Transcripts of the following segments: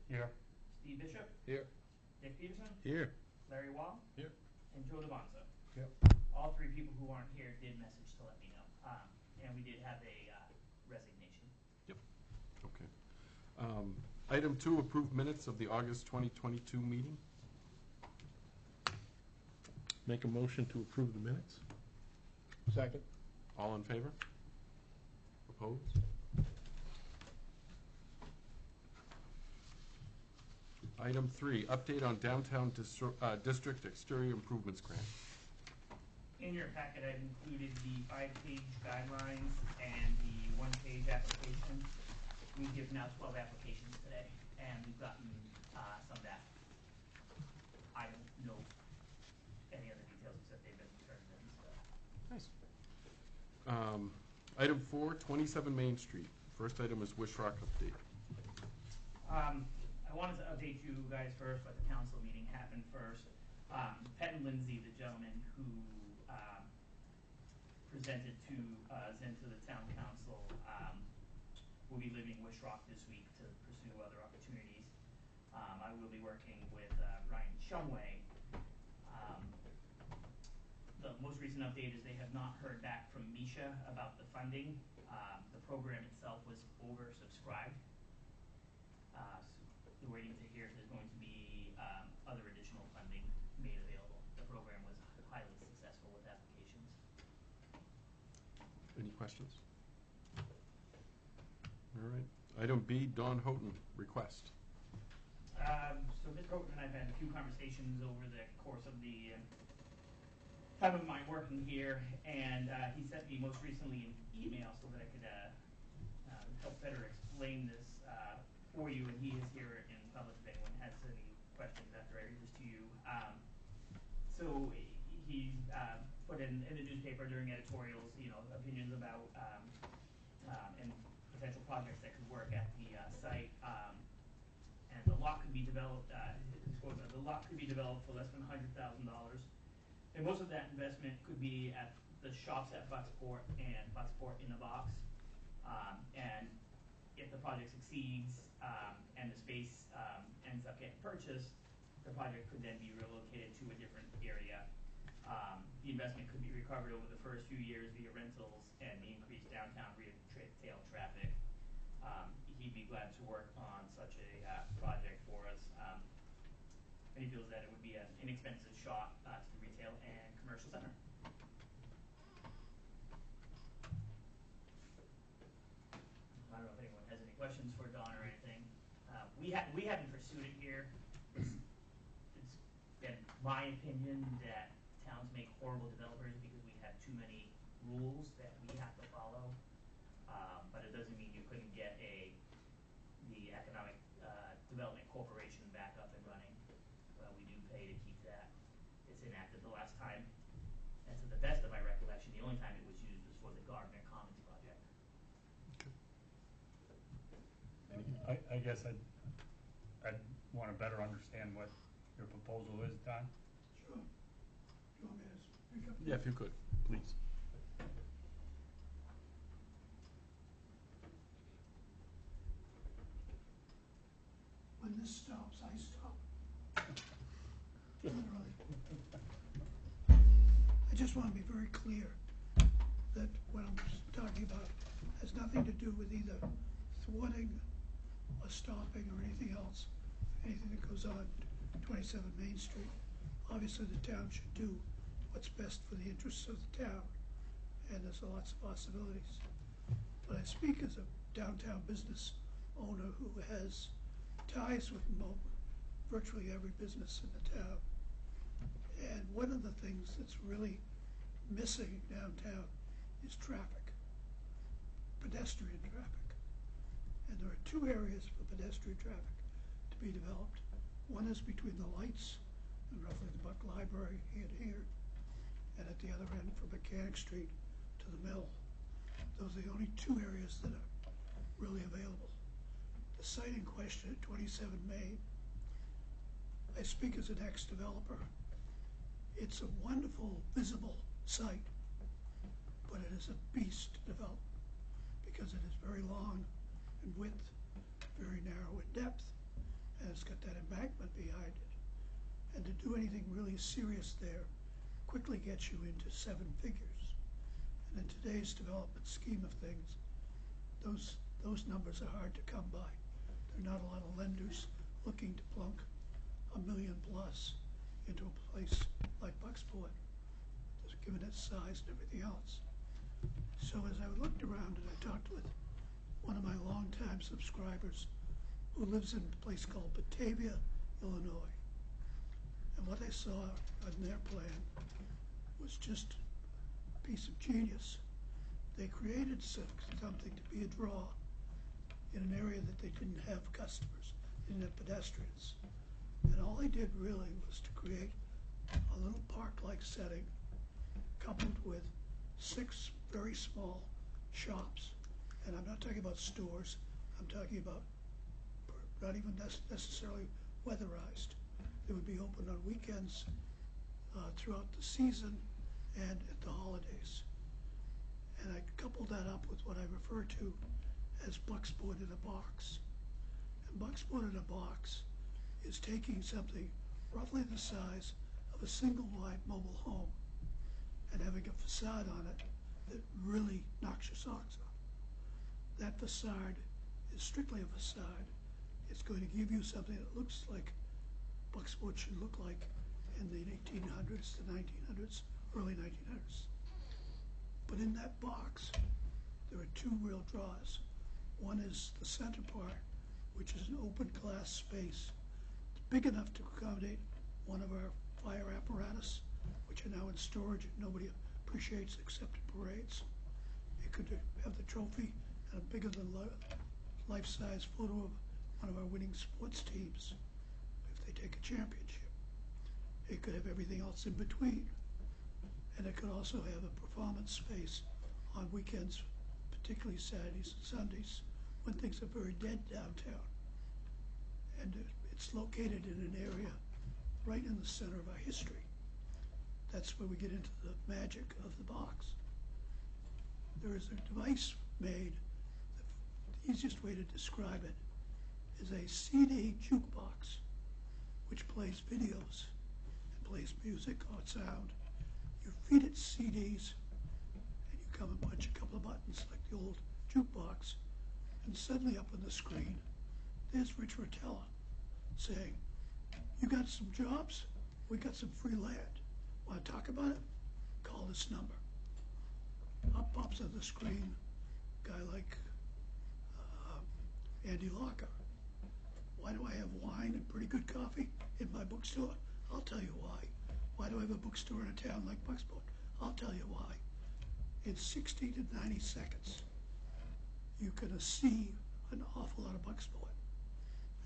Here. Steve Bishop, Here. Dick Peterson, Here. Larry Wall, Here. and Joe DeBonzo. Yep. All three people who aren't here did message to let me know. And we did have a resignation. Yep. Okay. Item 2, approved minutes of the August 2022 meeting. Make a motion to approve the minutes. Second. All in favor? Opposed? Item 3, update on downtown district exterior improvements grant. In your packet, I've included the 5-page guidelines and the 1-page application. We've given out 12 applications today, and we've gotten some back. I don't know any other details except they've been turned in. So. Nice. Item 4, 27 Main Street. First item is Wish Rock update. I wanted to update you guys first, but the council meeting happened first. Pat and Lindsay, the gentleman who presented to us and to the town council, will be leaving Wish Rock this week to pursue other opportunities. I will be working with Ryan Shumway. The most recent update is they have not heard back from Misha about the funding. The program itself was oversubscribed. So we're waiting to hear if there's going to be other additional funding made available. The program was highly successful with applications. Any questions? All right. Item B, Don Houghton request. So Ms. Houghton and I've had a few conversations over the course of the time of my working here, and he sent me most recently an email so that I could help better explain this for you, and he is here in public if anyone has any questions after I read this to you. So he put in the newspaper during editorials, opinions about and potential projects that could work at the site, and the lot could be developed. The lot could be developed for less than $100,000, and most of that investment could be at the shops at Bucksport and Bucksport in the Box. And if the project succeeds and the space ends up getting purchased, the project could then be relocated to a different area. The investment could be recovered over the first few years via rentals and the increased downtown retail traffic. He'd be glad to work on such a project for us. And he feels that it would be an inexpensive shot to the retail and commercial center. I don't know if anyone has any questions for Don or anything. We haven't pursued it here. It's been my opinion that towns make horrible developers because we have too many rules that we have to follow. But it doesn't mean you couldn't get the Economic Development Corporation back up and running. We do pay to keep that. It's inactive the last time, and to the best of my recollection, the only time it was used was for the Gardner Commons project. I guess I'd want to better understand what your proposal is, Don. Sure. Do you want me to speak up? Yeah, if you could, please. When this stops, I stop. Literally. I just want to be very clear that what I'm talking about has nothing to do with either thwarting or stopping or anything else, anything that goes on 27 Main Street. Obviously, the town should do what's best for the interests of the town, and there's lots of possibilities. But I speak as a downtown business owner who has ties with virtually every business in the town. And one of the things that's really missing downtown is traffic, pedestrian traffic. And there are two areas for pedestrian traffic to be developed. One is between the lights and roughly the Buck Library here, and at the other end from Mechanic Street to the mill. Those are the only two areas that are really available. The site in question at 27 Main, I speak as an ex-developer. It's a wonderful, visible site, but it is a beast to develop because it is very long in width, very narrow in depth, and and it's got that embankment behind it. And to do anything really serious there quickly gets you into seven figures. And in today's development scheme of things, those numbers are hard to come by. There are not a lot of lenders looking to plunk $1 million plus into a place like Bucksport, just given its size and everything else. So as I looked around and I talked with one of my longtime subscribers who lives in a place called Batavia, Illinois, and what I saw on their plan was just a piece of genius. They created something to be a draw in an area that they didn't have customers, didn't have pedestrians. And all they did really was to create a little park-like setting coupled with 6 very small shops. And I'm not talking about stores, I'm talking about not even necessarily weatherized. They would be open on weekends throughout the season and at the holidays. And I coupled that up with what I refer to as Bucksport in a box. And Bucksport in a box is taking something roughly the size of a single wide mobile home and having a facade on it that really knocks your socks off. That facade is strictly a facade. It's going to give you something that looks like Bucksport should look like in the 1800s, the 1900s, early 1900s. But in that box, there are 2 real draws. One is the center part, which is an open glass space. It's big enough to accommodate one of our fire apparatus, which are now in storage and nobody appreciates except at parades. It could have the trophy and a bigger than life-size photo of one of our winning sports teams if they take a championship. It could have everything else in between. And it could also have a performance space on weekends, particularly Saturdays and Sundays, when things are very dead downtown. And it's located in an area right in the center of our history. That's where we get into the magic of the box. There is a device made, the easiest way to describe it is a CD jukebox, which plays videos and plays music or sound. You feed it CDs, and you come and punch a couple of buttons like the old jukebox, and suddenly up on the screen, there's Rich Rotella saying, "You got some jobs? We got some free land. Want to talk about it? Call this number." Up pops on the screen a guy like Andy Locker. "Why do I have wine and pretty good coffee in my bookstore? I'll tell you why. Why do I have a bookstore in a town like Bucksport? I'll tell you why." In 60 to 90 seconds, you can see an awful lot of Bucksport.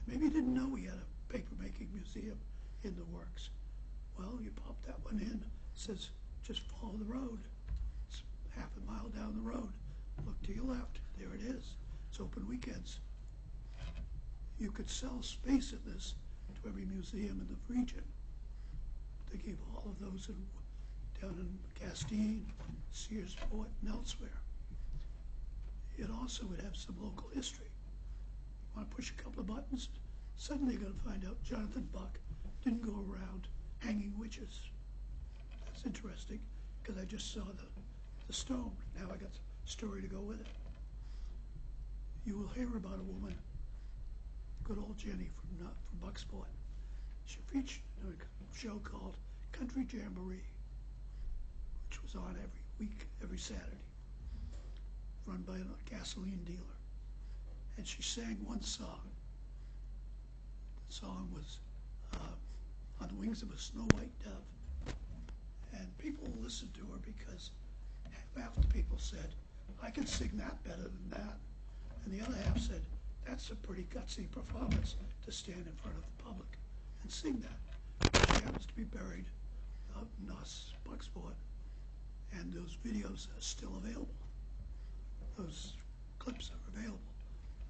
Maybe you didn't know we had a paper-making museum in the works. Well, you pop that one in, says, just follow the road. It's half a mile down the road. Look to your left, there it is. It's open weekends. You could sell space in this to every museum in the region. They gave all of those down in Castine, Searsport, and elsewhere. It also would have some local history. You want to push a couple of buttons, suddenly you're going to find out Jonathan Buck didn't go around hanging witches. That's interesting, because I just saw the stone. Now I got a story to go with it. You will hear about a woman, good old Jenny from Bucksport. She featured in a show called Country Jamboree, which was on every week, every Saturday, run by a gasoline dealer. And she sang one song. The song was On the Wings of a Snow White Dove. And people listened to her because half the people said, "I can sing that better than that." And the other half said, "That's a pretty gutsy performance to stand in front of the public and sing that." She happens to be buried out in Bucksport, and those videos are still available. Those clips are available.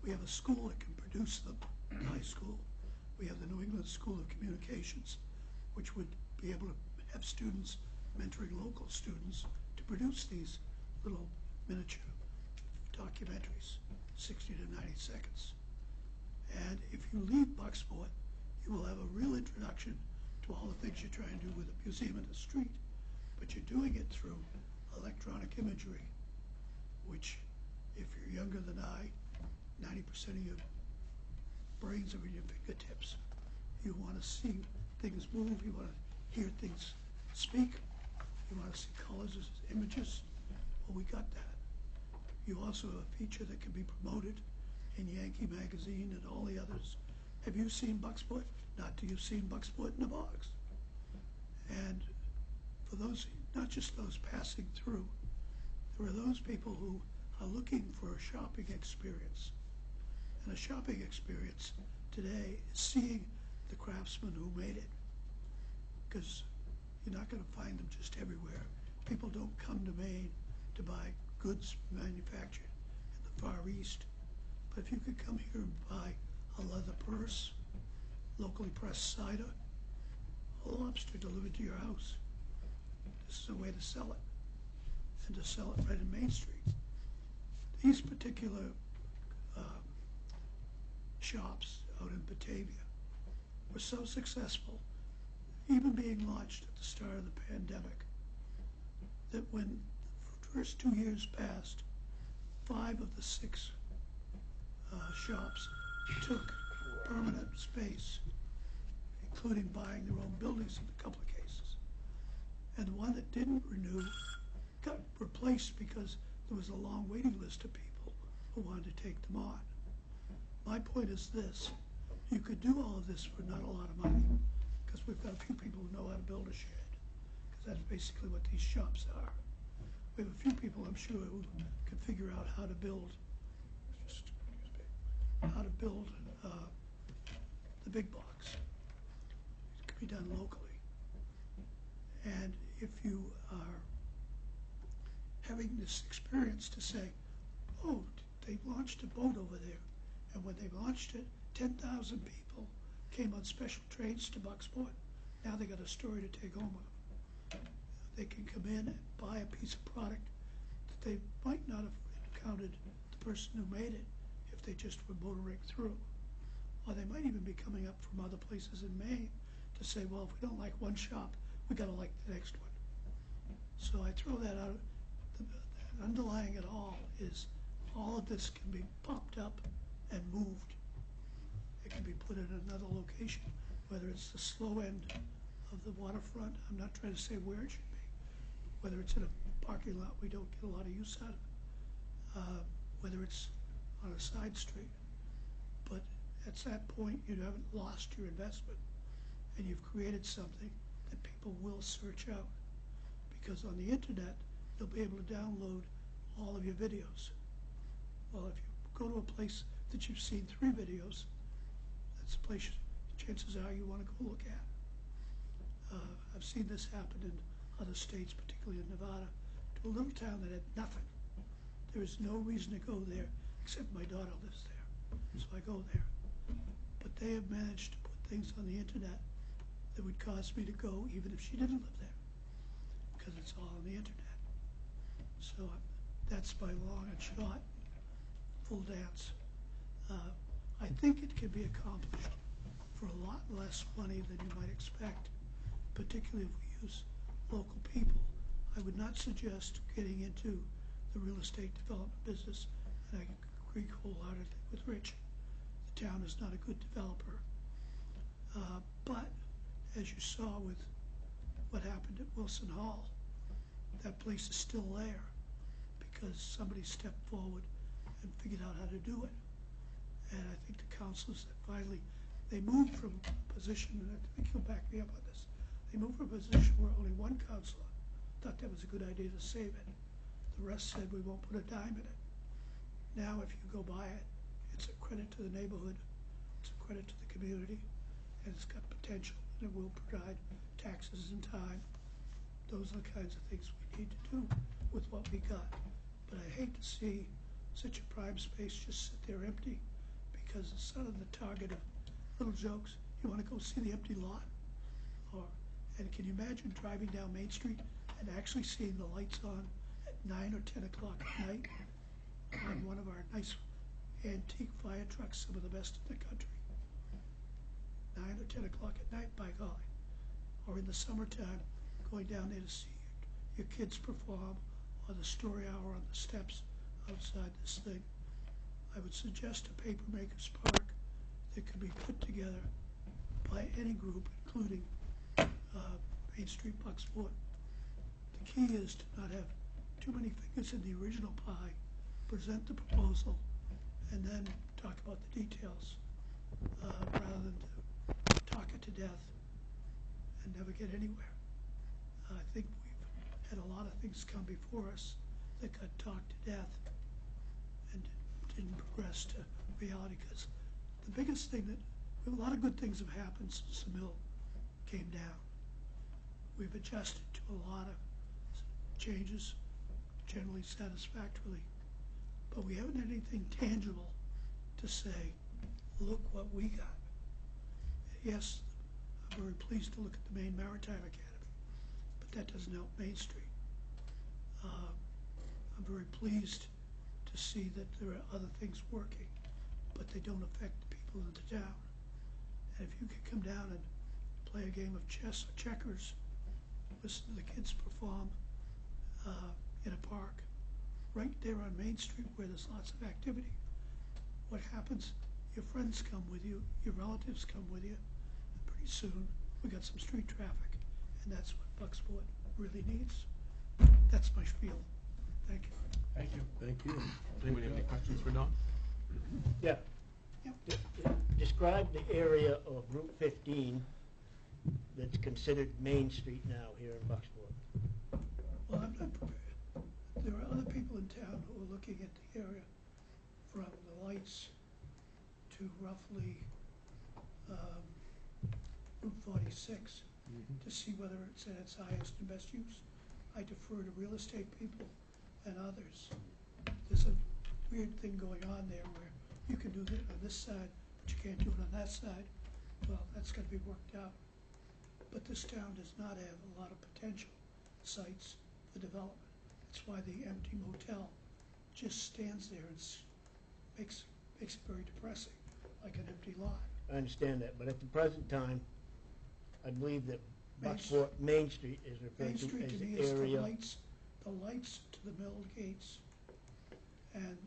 We have a school that can produce them, high school. We have the New England School of Communications, which would be able to have students mentoring local students to produce these little miniature documentaries, 60 to 90 seconds. And if you leave Bucksport you will have a real introduction to all the things you're trying to do with a museum in the street, but you're doing it through electronic imagery, which, if you're younger than I, 90% of your brains are in your fingertips. You want to see things move, you want to hear things speak, you want to see colors as images. Well, we got that. You also have a feature that can be promoted in Yankee Magazine and all the others. Have you seen Bucksport? Not till you've seen Bucksport in the box. And for those, not just those passing through, there are those people who are looking for a shopping experience. And a shopping experience today is seeing the craftsman who made it. Because you're not going to find them just everywhere. People don't come to Maine to buy goods manufactured in the Far East. But if you could come here and buy a leather purse, locally pressed cider, a lobster delivered to your house, this is a way to sell it, and to sell it right in Main Street. These particular shops out in Batavia were so successful, even being launched at the start of the pandemic, that when the first 2 years passed, 5 of the 6 shops took permanent space, including buying their own buildings in a couple of cases. And the one that didn't renew got replaced because there was a long waiting list of people who wanted to take them on. My point is this: you could do all of this for not a lot of money, because we've got a few people who know how to build a shed, because that's basically what these shops are. We have a few people, I'm sure, who can figure out how to build, the big box. It can be done locally. And if you are having this experience to say, oh, they launched a boat over there, and when they launched it, 10,000 people came on special trains to Bucksport. Now they got a story to take home with them. They can come in and buy a piece of product that they might not have encountered the person who made it if they just were motoring through. Or they might even be coming up from other places in Maine to say, well, if we don't like one shop, we got to like the next one. So I throw that out. The underlying it all is all of this can be popped up and moved. It can be put in another location, whether it's the slow end of the waterfront. I'm not trying to say where it should be. Whether it's in a parking lot we don't get a lot of use out of. Whether it's on a side street. But at that point, you haven't lost your investment, and you've created something that people will search out. Because on the internet, they'll be able to download all of your videos. Well, if you go to a place that you've seen 3 videos, that's a place chances are you want to go look at. I've seen this happen in other states, particularly in Nevada, to a little town that had nothing. There is no reason to go there except my daughter lives there, so I go there. But they have managed to put things on the internet that would cause me to go even if she didn't live there, because it's all on the internet. So that's my long and short, full dance. I think it can be accomplished for a lot less money than you might expect, particularly if we use local people. I would not suggest getting into the real estate development business, and I agree wholeheartedly with Rich. The town is not a good developer. But as you saw with what happened at Wilson Hall, that place is still there because somebody stepped forward and figured out how to do it. And I think the councilors that finally, they moved from a position, and I think you'll back me up on this, they moved from a position where only one councilor thought that was a good idea to save it. The rest said we won't put a dime in it. Now if you go buy it, it's a credit to the neighborhood, it's a credit to the community, and it's got potential, and it will provide taxes in time. Those are the kinds of things we need to do with what we got. But I hate to see such a prime space just sit there empty, because it's sort of the target of little jokes. You want to go see the empty lot? And can you imagine driving down Main Street and actually seeing the lights on at 9 or 10 o'clock at night on one of our nice antique fire trucks, some of the best in the country? 9 or or 10 o'clock at night, by golly. Or in the summertime, going down there to see your kids perform, or the story hour on the steps outside this thing. I would suggest a Papermakers Park that could be put together by any group, including Main Street Bucksport. The key is to not have too many fingers in the original pie, present the proposal, and then talk about the details, rather than to talk it to death and never get anywhere. I think we've had a lot of things come before us that got talked to death and didn't progress to reality, because the biggest thing that, a lot of good things have happened since the mill came down. We've adjusted to a lot of changes, generally satisfactorily, but we haven't had anything tangible to say, look what we got. Yes, I'm very pleased to look at the Maine Maritime Academy, but that doesn't help Main Street. I'm very pleased to see that there are other things working, but they don't affect the people in the town. And if you could come down and play a game of chess or checkers, listen to the kids perform in a park, right there on Main Street where there's lots of activity, what happens? Your friends come with you, your relatives come with you, and pretty soon we got some street traffic, and that's what Bucksport really needs. That's my spiel. Thank you. Thank you. Thank you. Anybody have any questions for Don? Yeah. Yep. Describe the area of Route 15 that's considered Main Street now here in Bucksport. Well, I'm not prepared. There are other people in town who are looking at the area from the lights to roughly Route 46 to see whether it's at its highest and best use. I defer to real estate people and others. There's a weird thing going on there where you can do it on this side, but you can't do it on that side. Well, that's got to be worked out. But this town does not have a lot of potential sites for development. That's why the empty motel just stands there and makes it very depressing, like an empty lot. I understand that, but at the present time, I believe that Main Bucksport, Main Street is referred Main to Street as to me the is area. the lights to the mill gates. And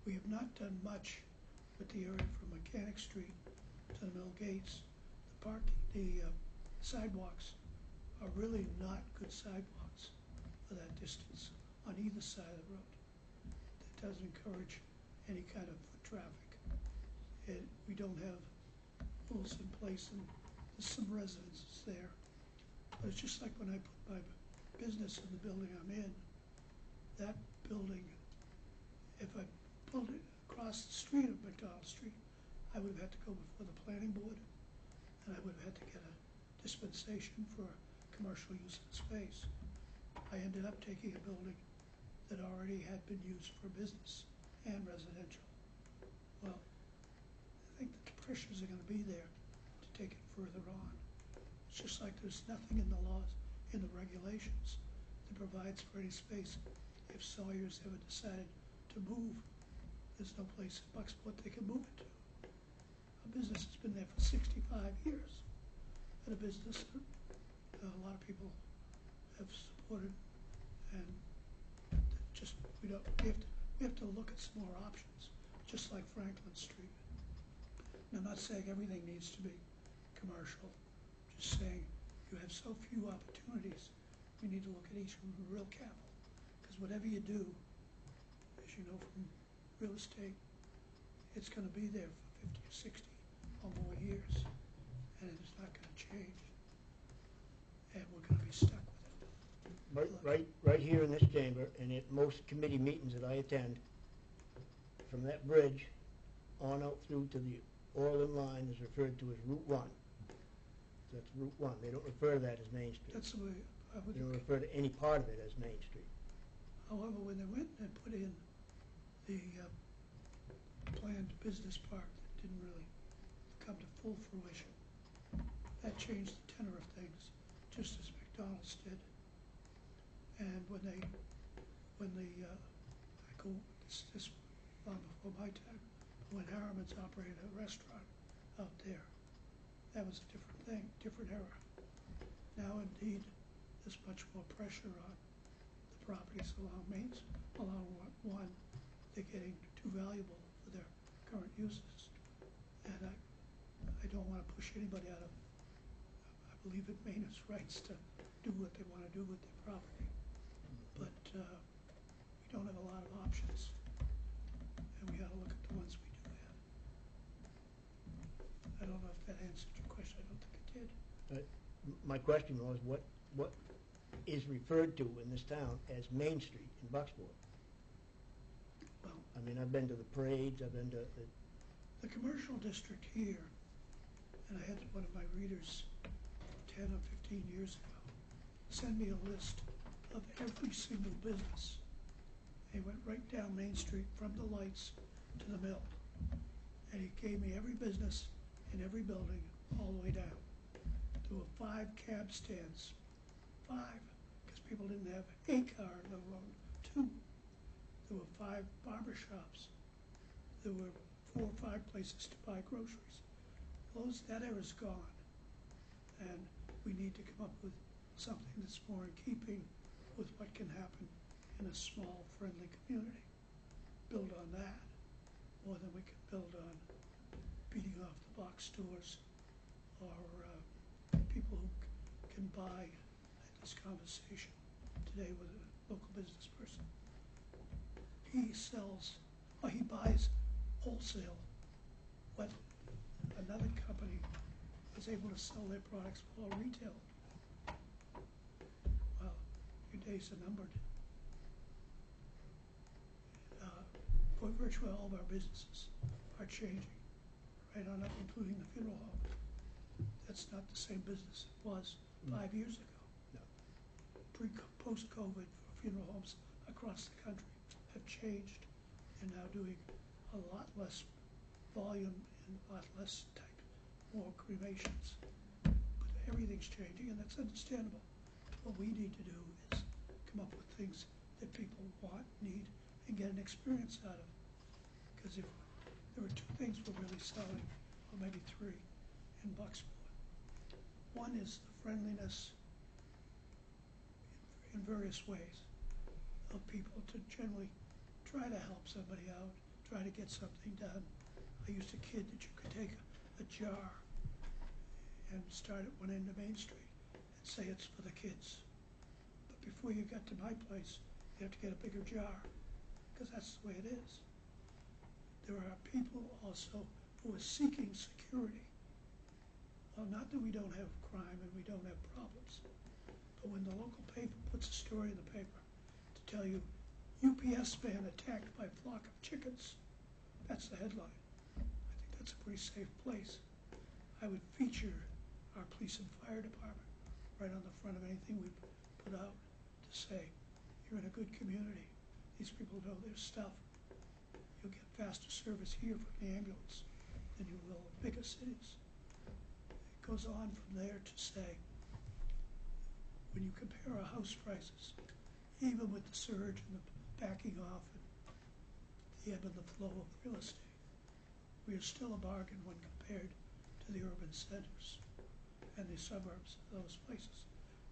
we have not done much with the area from Mechanic Street to the mill gates. The sidewalks are really not good sidewalks for that distance on either side of the road. That doesn't encourage any kind of foot traffic. We don't have rules in place, and there's some residences there. But it's just like when I put my business in the building I'm in. That building, if I pulled it across the street of McDonald Street, I would have had to go before the planning board, and I would have had to get a dispensation for commercial use of the space. I ended up taking a building that already had been used for business and residential. Well, I think the pressures are going to be there to take it further on. It's just like there's nothing in the laws, in the regulations, that provides for any space. If Sawyer's ever decided to move, there's no place in Bucksport they can move it to. A business has been there for 65 years, and a business that a lot of people have supported, and just we have to look at some more options, just like Franklin Street. And I'm not saying everything needs to be commercial, just saying you have so few opportunities. We need to look at each one real careful, because whatever you do, as you know from real estate, it's going to be there for 50 or 60 or more years, and it's not going to change, and we're going to be stuck with it. Right here in this chamber, and at most committee meetings that I attend, from that bridge on out through to the Orland line is referred to as Route 1. That's Route 1. They don't refer to that as Main Street. That's the way I would. They don't refer to any part of it as Main Street. However, when they went and put in the planned business park that didn't really come to full fruition, that changed the tenor of things, just as McDonald's did. And when I go this long before my time, when Harriman's operated a restaurant out there, that was a different thing, different era. Now indeed, there's much more pressure on the properties along along one, they're getting too valuable for their current uses. And I don't wanna push anybody out of, I believe in maintenance rights to do what they wanna do with their property. But, we don't have a lot of options, and we gotta look at the ones we do have. I don't know if that answered your question, I don't think it did. My question was, what is referred to in this town as Main Street in Bucksport? Well, I mean, I've been to the parades, I've been to, the commercial district here, and I had one of my readers 10 or 15 years ago send me a list of every single business. He went right down Main Street from the lights to the mill. And he gave me every business in every building all the way down. There were 5 cab stands. 5, because people didn't have a car, let alone 2. There were 5 barber shops. There were 4 or 5 places to buy groceries. That era's gone. And we need to come up with something that's more in keeping with what can happen in a small, friendly community. Build on that more than we can build on beating off the box stores or people who can buy. I had this conversation today with a local business person. He buys wholesale what another company is able to sell their products for retail. Well, your days are numbered. Virtually all of our businesses are changing, right on up, including the funeral home. That's not the same business it was 5 years ago. No. Post-COVID, funeral homes across the country have changed. They're now doing a lot less volume and a lot less type, more cremations. But everything's changing, and that's understandable. What we need to do is come up with things that people want, need, and get an experience out of. Because if there are 2 things we're really selling, or maybe 3, in Bucksport. One is the friendliness in various ways of people to generally try to help somebody out, try to get something done. I used to kid that you could take a jar and start at one end of Main Street and say it's for the kids. But before you got to my place, you have to get a bigger jar, because that's the way it is. There are people also who are seeking security. Well, not that we don't have crime and we don't have problems, but when the local paper puts a story in the paper to tell you UPS man attacked by flock of chickens, that's the headline. I think that's a pretty safe place. I would feature our police and fire department right on the front of anything we put out to say, you're in a good community. These people know their stuff. You'll get faster service here from the ambulance than you will in bigger cities. It goes on from there to say, when you compare our house prices, even with the surge and the backing off and the ebb and the flow of real estate, we are still a bargain when compared to the urban centers and the suburbs of those places.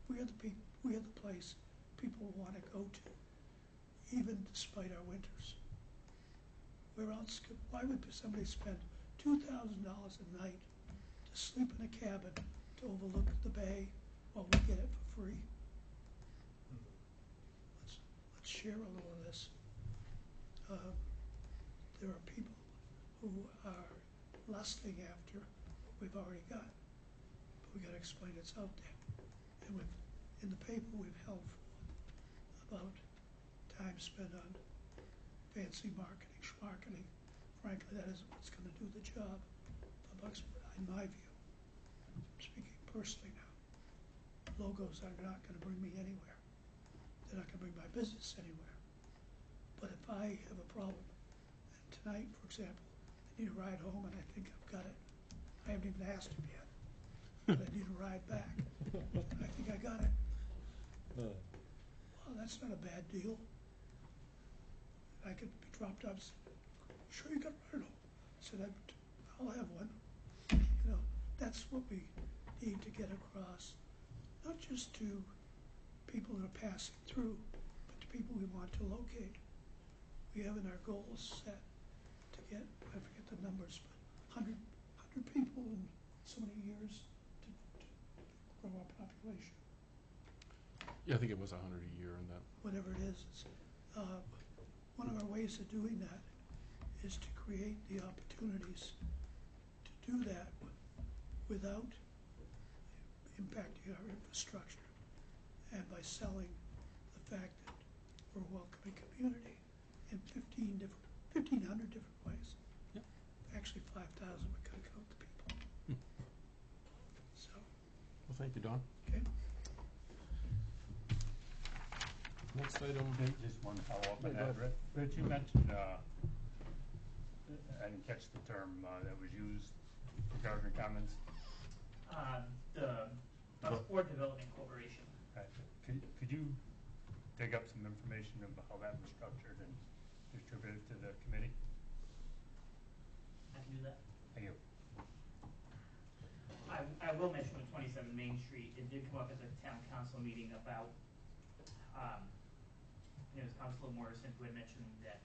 We are the place people want to go to, even despite our winters. Why would somebody spend $2,000 a night to sleep in a cabin to overlook the bay while we get it for free? Let's share a little of this. There are people who are lusting after what we've already got, but we got to explain it's out there. And in the paper we've held for about time spent on fancy marketing, schmarketing. Frankly, that isn't what's going to do the job of Bucksport, in my view. I'm speaking personally now. Logos are not going to bring me anywhere. They're not going to bring my business anywhere. But if I have a problem, and tonight, for example, I need a ride home and I think I've got it. I haven't even asked him yet, but I need a ride back. I think I got it. Well, that's not a bad deal. I could be dropped off and say, sure you got a ride home. I said, I'll have one. You know, that's what we need to get across, not just to people that are passing through, but to people we want to locate. We have in our goals set to get, I forget the numbers, but 100 people in so many years to grow our population. Yeah, I think it was 100 a year in that. Whatever it is. One of our ways of doing that is to create the opportunities to do that without impacting our infrastructure and by selling the fact that we're a welcoming community in 1,500 different ways. Yep. Actually 5,000, we gotta count the people. So, Well, thank you, Don. okay. Next item. Just one follow-up on Yeah, go that. Rich, you mentioned, I didn't catch the term that was used regarding Commons. The Bucksport Development Corporation. Could you dig up some information about how that was structured and distributed to the committee? I can do that. Thank you. I will mention on 27 Main Street, it did come up at the town council meeting about, it was Councilor Morrison who had mentioned that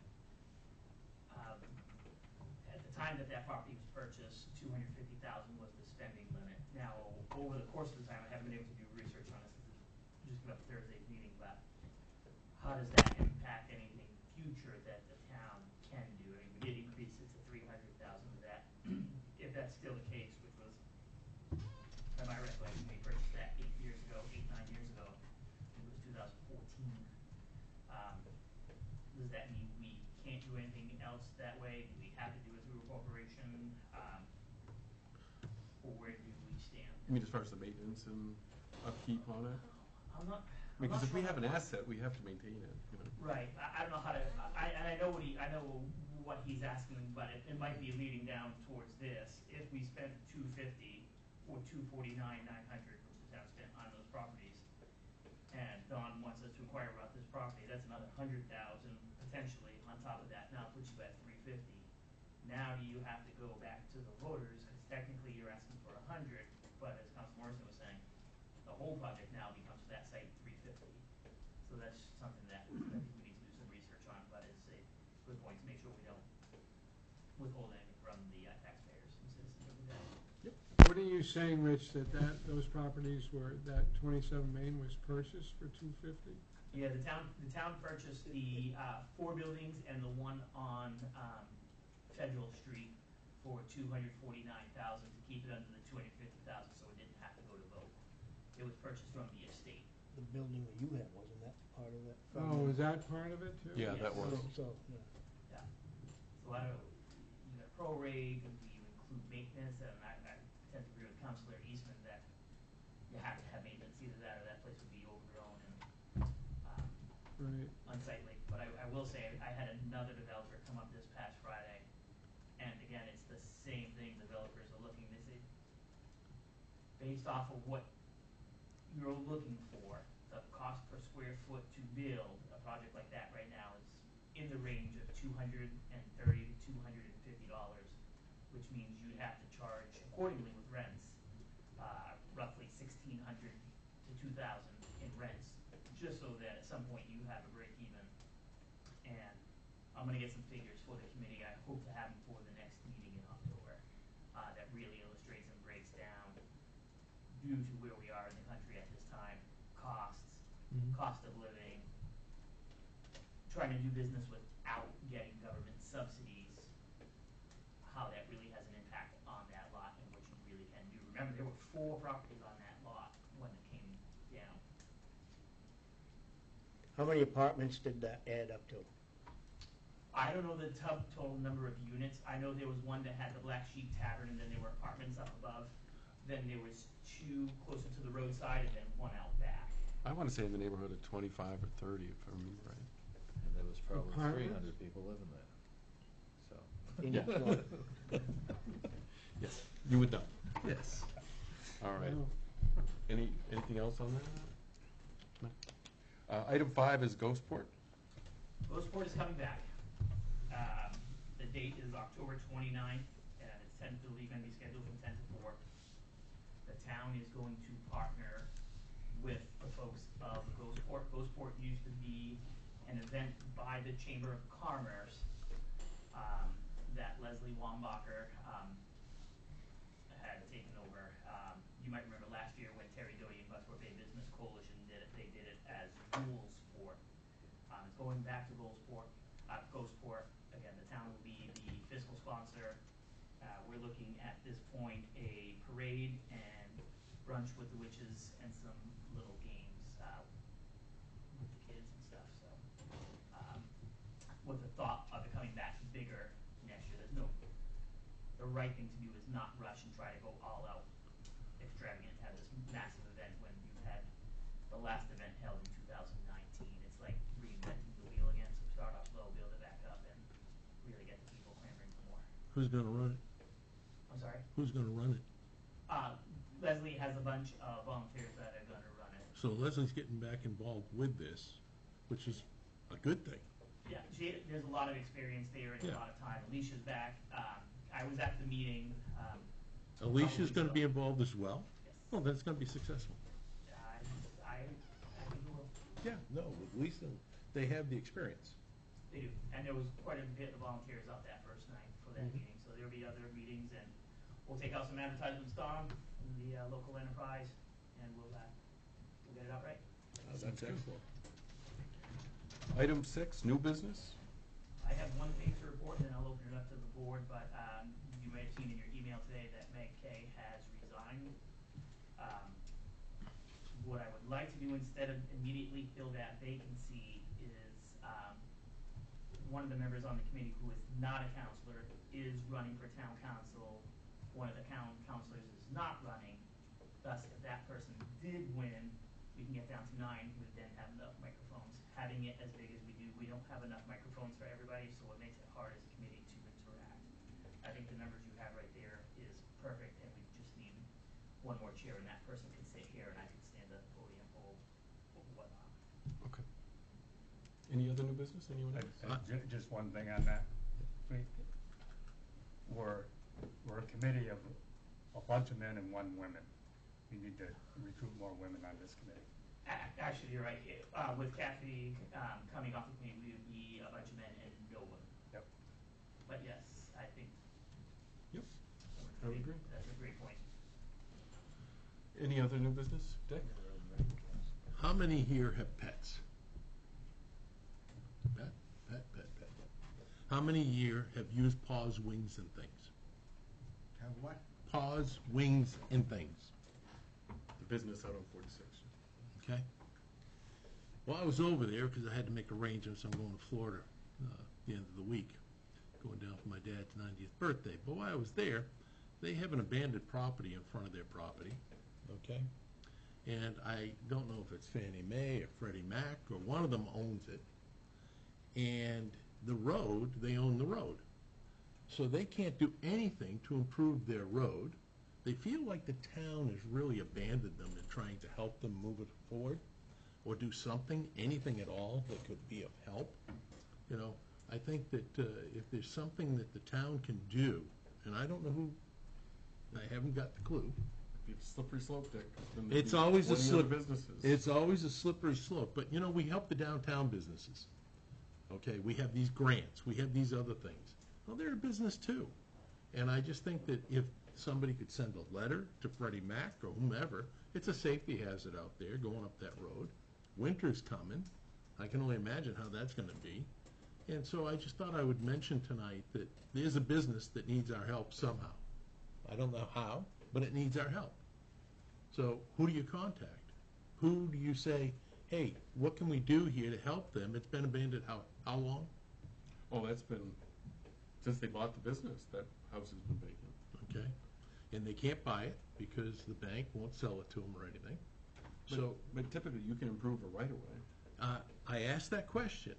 at the time that property was purchased, $250,000 was the spending limit. Now, over the course of the time, I haven't been able to do research on this, just came up at Thursday's meeting, but how does that impact anything future that the town can do? I mean, we did increase it to $300,000 of that, if that's still the case, which was, by my recollection, we purchased that 8, 9 years ago. It was 2014. Does that mean we can't do anything else that way? Do we have to do it through a corporation? Or where do we stand? I mean, as far as the maintenance and upkeep on it? I'm not. Because if we sure have an how- asset, we have to maintain it, you know. Right, I don't know how to, I know what he's asking, but it might be leading down towards this. If we spent $250 or $249,900, which the town spent on those properties, and Don wants us to inquire about this property, that's another $100,000 potentially on top of that. Now it puts you at $350. Now do you have to go back to the voters, because technically you're asking for $100, but as Council Morrison was saying, the whole project now becomes for that site $350. So that's something that I think we need to do some research on, but it's a good point to make sure we don't withhold anything from the taxpayers and citizens of the town. What are you saying, Rich, that those properties were, that 27 Main was purchased for $250? Yeah, the town purchased the 4 buildings and the one on Federal Street for $249,000 to keep it under the $250,000, so it didn't have to go to vote. It was purchased from the estate. The building that you had, wasn't that part of that? Oh, is that part of it too? Yeah, that was. So, yeah. Yeah. So I don't, you got prorate, and do you include maintenance? And I tend to agree with Councilor Eastman that you have to have maintenance, either that or that place would be overgrown and Right. unsightly. But I will say, I had another developer come up this past Friday, and again, it's the same thing. Developers are looking, they say, based off of what you're looking for, the cost per square foot to build a project like that right now is in the range of $230 to $250, which means you'd have to charge accordingly with rents, roughly $1,600 to $2,000 in rents, just so that at some point you have a break even. And I'm gonna get some figures for the committee. I hope to have them for the next meeting in October, that really illustrates and breaks down, due to where we are in the country at this time, costs, cost of living, trying to do business without getting government subsidies, how that really has an impact on that lot and what you really can do. Remember, there were 4 properties on that lot when it came down. How many apartments did that add up to? I don't know the total number of units. I know there was one that had the Black Sheep Tavern, and then there were apartments up above. Then there was 2 closer to the roadside, and then 1 out back. I want to say in the neighborhood of 25 or 30, if I remember right. And there was probably Apartments? 300 people living there, so. In Yeah. each lot? Yes, you would know. Yes. All right. Wow. Anything else on that? No. Item 5 is Ghostport. Ghostport is coming back. The date is October 29th, and it's tentatively going to be scheduled from 10 to 4. town is going to partner with the folks of Gosport. Gosport used to be an event by the Chamber of Commerce that Leslie Wambacher had taken over. You might remember last year when Terry Doty and Bucksport Bay Business Coalition did it, they did it as Rules Sport. It's going back to Gosport. Again, the town will be the fiscal sponsor. We're looking at this point a parade and brunch with the witches and some little games with the kids and stuff. So, with the thought of it coming back bigger next year, the right thing to do is not rush and try to go all out extravagant, have this massive event when you had the last event held in 2019. It's like reinventing the wheel again. So start off low, build it back up, and really get the people clamoring for more. Who's gonna run it? I'm sorry. Who's gonna run it? Leslie has a bunch of volunteers that are going to run it. So Leslie's getting back involved with this, which is a good thing. Yeah, there's a lot of experience there and Yeah. a lot of time. Alicia's back. I was at the meeting. Alicia's gonna be involved as well? Yes. Oh, that's gonna be successful. I think we will. Yeah, no, at least they have the experience. They do. And there was quite a bit of volunteers out that first night for that Mhm. meeting. So there'll be other meetings, and we'll take out some advertisements, Don, in the local enterprise, and we'll get it out right. That's excellent. Item 6, new business. I have one thing to report, and then I'll open it up to the board, but you may have seen in your email today that Meg Kay has resigned. What I would like to do instead of immediately fill that vacancy is one of the members on the committee who is not a counselor is running for town council. One of the counselors is not running. Thus, if that person did win, we can get down to 9, we would then have enough microphones. Having it as big as we do, we don't have enough microphones for everybody, so it makes it hard as a committee to interact. I think the numbers you have right there is perfect, and we just need one more chair, and that person can sit here, and I can stand at the podium or whatnot. Okay. Any other new business? Anyone else? Just one thing on that. We're a committee of a bunch of men and 1 woman. We need to recruit more women on this committee. Actually, you're right. With Kathy coming off the committee, we would be a bunch of men and no women. Yep. But yes, I think Yep, I would agree. that's a great point. Any other new business? Dick? How many here have pets? Pet. How many here have used paws, wings, and things? Have what? Paws, wings, and things, The business out on 46. okay? Well, I was over there because I had to make arrangements. I'm going to Florida the end of the week, going down for my dad's 90th birthday. But while I was there, they have an abandoned property in front of their property, okay? And I don't know if it's Fannie Mae or Freddie Mac, or one of them owns it. And the road, they own the road. So they can't do anything to improve their road. They feel like the town has really abandoned them in trying to help them move it forward, or do something, anything at all that could be of help. You know, I think that if there's something that the town can do, and I don't know who, I haven't got the clue. It's a slippery slope, Dick. It's always a 20 other slip. businesses. It's always a slippery slope, but you know, we help the downtown businesses. Okay, we have these grants, we have these other things. Well, they're a business too. And I just think that if somebody could send a letter to Freddie Mac or whomever, it's a safety hazard out there going up that road. Winter's coming. I can only imagine how that's gonna be. And so I just thought I would mention tonight that there's a business that needs our help somehow. I don't know how, but it needs our help. So who do you contact? Who do you say, hey, what can we do here to help them? It's been abandoned how long? Oh, that's been, since they bought the business, that house has been vacant. Okay? And they can't buy it because the bank won't sell it to them or anything. So But typically, you can improve a right-of-way. I asked that question,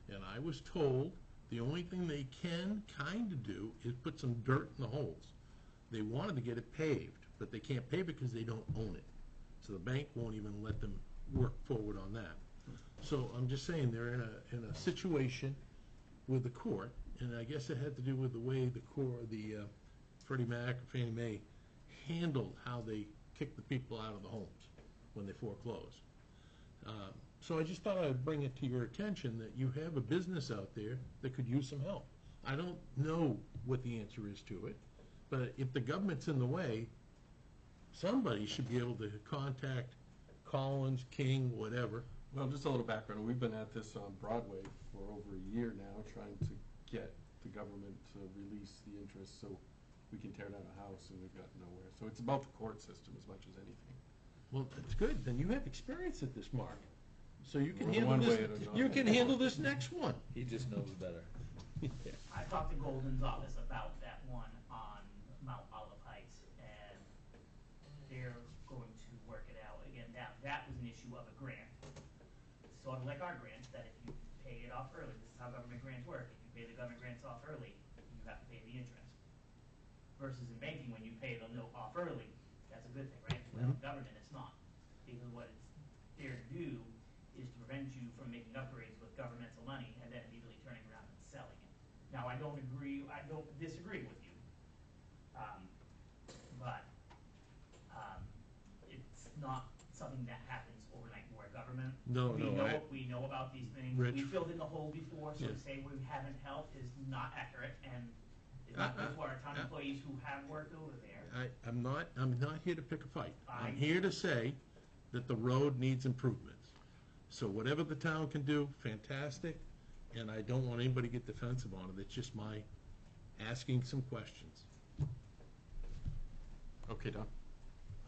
and I was told the only thing they can kind of do is put some dirt in the holes. They wanted to get it paved, but they can't pave it because they don't own it. So the bank won't even let them work forward on that. So I'm just saying they're in a situation with the court, and I guess it had to do with the way the Freddie Mac or Fannie Mae handled how they kick the people out of the homes when they foreclose. So I just thought I'd bring it to your attention that you have a business out there that could use some help. I don't know what the answer is to it, but if the government's in the way, somebody should be able to contact Collins, King, whatever. Well, just a little background. We've been at this on Broadway for over a year now, trying to get the government to release the interest so we can tear down a house, and we've gotten nowhere. So it's about the court system as much as anything. Well, that's good. Then you have experience at this, Mark. So you can Well, handle one this. way or another. You can handle this next one. He just knows better. I talked to Golden's office about that one on Mount Olive Heights, and they're going to work it out. Again, that was an issue of a grant. It's sort of like our grants, that if you pay it off early, this is how government grants work. If you pay the government grants off early, you have to pay the interest. Versus in banking, when you pay the note off early, that's a good thing, right? Well, in government, it's not. Because what it's there to do is to prevent you from making upgrades with governmental money and then immediately turning around and selling it. Now, I don't disagree with you. But it's not something that happens overnight. We're government. No, We know about these things. Rich. We filled in the hole before, so Yeah. to say we haven't helped is not accurate, and it's not good for our town employees who have worked over there. I'm not here to pick a fight. I'm I- here to say that the road needs improvements. So whatever the town can do, fantastic, and I don't want anybody to get defensive on it. It's just my asking some questions. Okay, Don?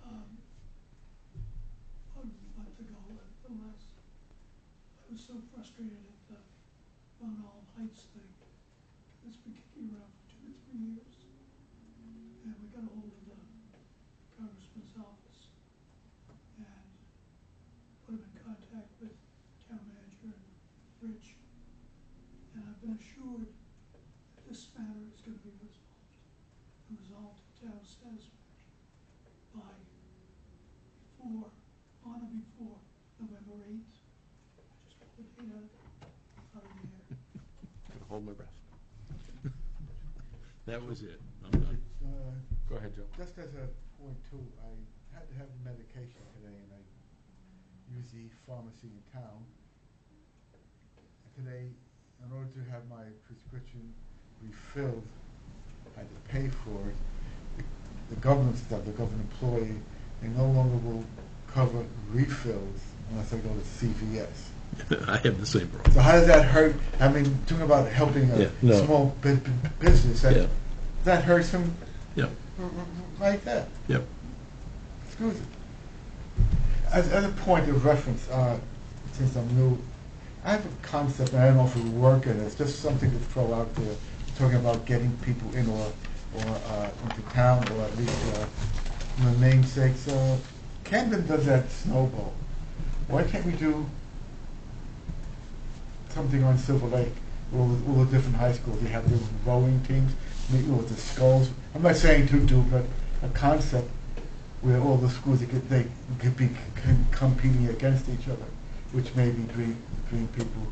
About a month ago, at the last, I was so frustrated at the Mount Olive Heights thing. It's been kicking around for 2 or 3 years. And we got a hold of the congressman's office and put him in contact with town manager and Rich. And I've been assured that this matter is gonna be resolved to town satisfaction by on or before November 8th. I just pulled the date out of the air. Gonna hold my breath. That was it. I'm done. Go ahead, Joe. Just as a point too, I had to have medication today, and I use the pharmacy in town. And today, in order to have my prescription refilled, I had to pay for it. The government stuff, the government employee, they no longer will cover refills unless I go to CVS. I have the same problem. So how does that hurt? I mean, talking about helping Yeah, a no. small business, Yeah. that hurts them Yep, like that. yep. Excuse me. As a point of reference, since I'm new, I have a concept, and I don't know if it will work, and it's just something to throw out there, talking about getting people in or into town, or at least the namesakes. Camden does that snowball. Why can't we do something on Silver Lake? All the different high schools, they have their rowing teams, maybe with the skulls. I'm not saying to do, but a concept where all the schools they could be competing against each other, which maybe bring people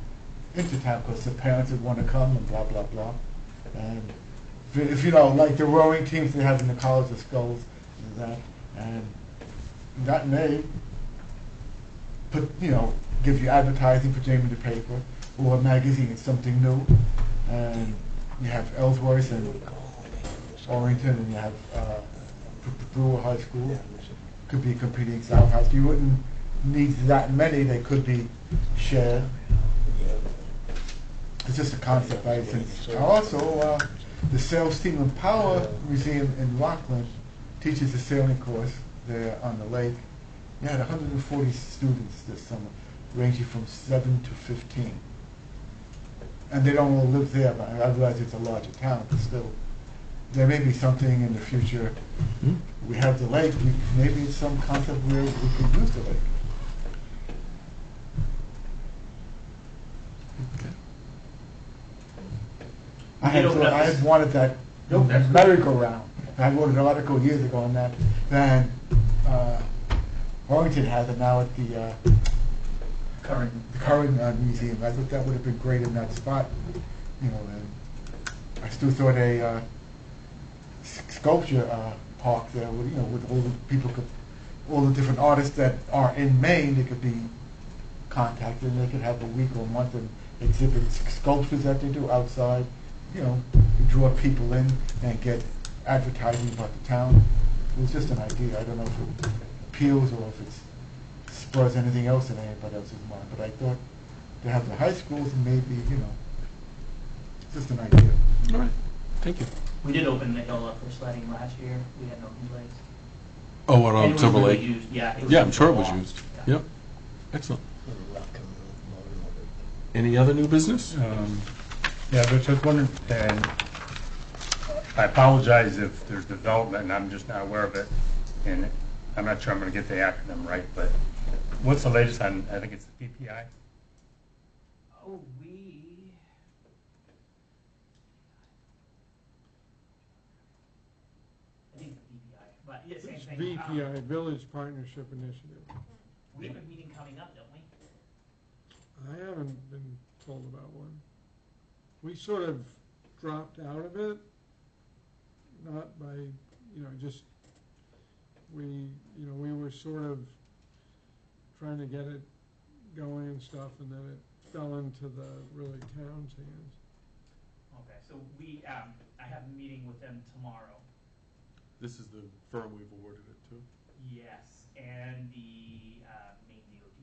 into town because the parents would want to come and blah blah blah. And if you know, like the rowing teams they have in the college, the skulls and that, and that may put give you advertising, put your name in the paper or a magazine. It's something new, and you have Ellsworth and Orrington, and you have Brewer High School. Could be competing in South House. You wouldn't need that many. They could be shared. It's just a concept, I think. Also, the Sales Steam and Power Museum in Rockland teaches a sailing course there on the lake. You had 140 students this summer, ranging from 7 to 15. And they don't all live there, but I realize it's a larger town, but still. There may be something in the future. We have the lake, maybe it's some concept where we could use the lake. I had wanted that merry-go-round. I wrote an article years ago on that. Then Orrington has it now at the current museum. I thought that would have been great in that spot. And I still thought a sculpture park there, with all the people could all the different artists that are in Maine, they could be contacted, and they could have a week or a month and exhibit sculptures that they do outside, you know, draw people in and get advertising about the town. It was just an idea. I don't know if it appeals or if it spurs anything else in anybody else's mind, but I thought to have the high schools and maybe, you know, just an idea. All right, thank you. We did open the hill up for sledding last year. We had no complaints. Oh, what, And on it was Silver really Lake? used, yeah. Yeah, I'm used sure a it was lot. used. Yeah. Yep, excellent. Little rock coming off the bottom of it. Any other new business? Yeah, Rich, I was wondering, and I apologize if there's development and I'm just not aware of it, and I'm not sure I'm gonna get the acronym right, but what's the latest on, I think it's the PPI? Oh, I think it's the VPI, but yeah, same It's thing. VPI, Village Partnership Initiative. We have a meeting coming up, don't we? I haven't been told about one. We sort of dropped out of it, not by, just, we were sort of trying to get it going and stuff, and then it fell into the really town's hands. Okay, so I have a meeting with them tomorrow. This is the firm we've awarded it to. Yes, and the Maine DOT.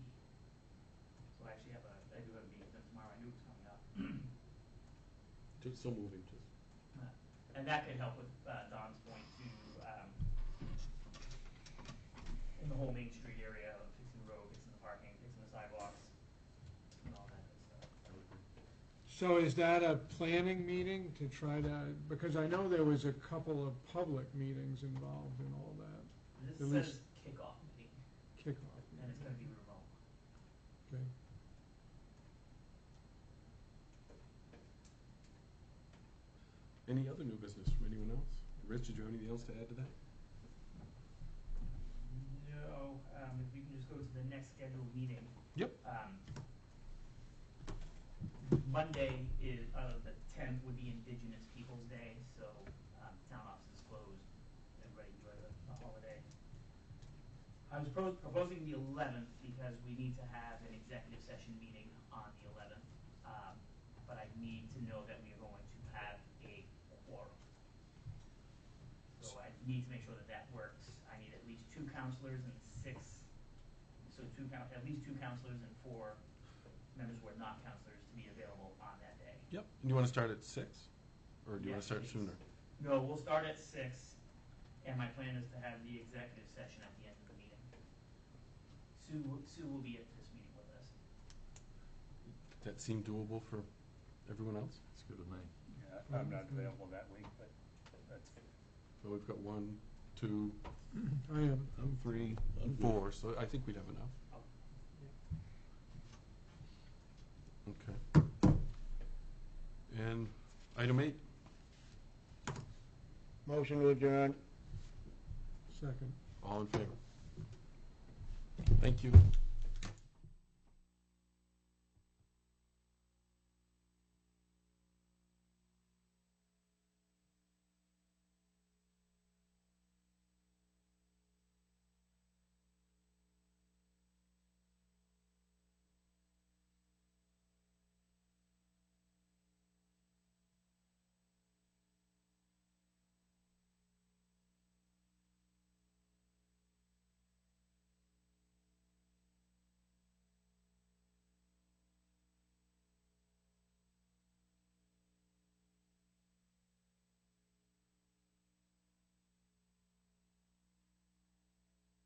So I do have a meeting with them tomorrow. I knew it was coming up. Just so moving, just. And that could help with Don's point too, in the whole Main Street area of fixing the road, fixing the parking, fixing the sidewalks, and all that good stuff. So is that a planning meeting to try to, because I know there was a couple of public meetings involved in all that, This At says least- kickoff meeting, kickoff and it's meeting. gonna be remote. Okay. Any other new business from anyone else? Rich, did you have anything else to add to that? No, if we can just go to the next scheduled meeting. Yep. Monday is, the 10th would be Indigenous Peoples' Day, so town office is closed. Everybody enjoy the holiday. I was proposing the 11th because we need to have an executive session meeting on the 11th, but I need to know that we are going to have a quorum. So I need to make sure that that works. I need at least 2 counselors and 6, so at least 2 counselors and 4 members who are not counselors to be available on that day. Yep. And you want to start at 6? Or do you want Yes, to start please. sooner? No, we'll start at 6, and my plan is to have the executive session at the end of the meeting. Sue will be at this meeting with us. Does that seem doable for everyone else? It's good with me. Yeah, I'm not available that week, but that's, So we've got 1, 2, I am. 3, I'm good. 4, so I think we'd have enough. Okay. And item 8? Motion to adjourn. Second. All in favor? Thank you.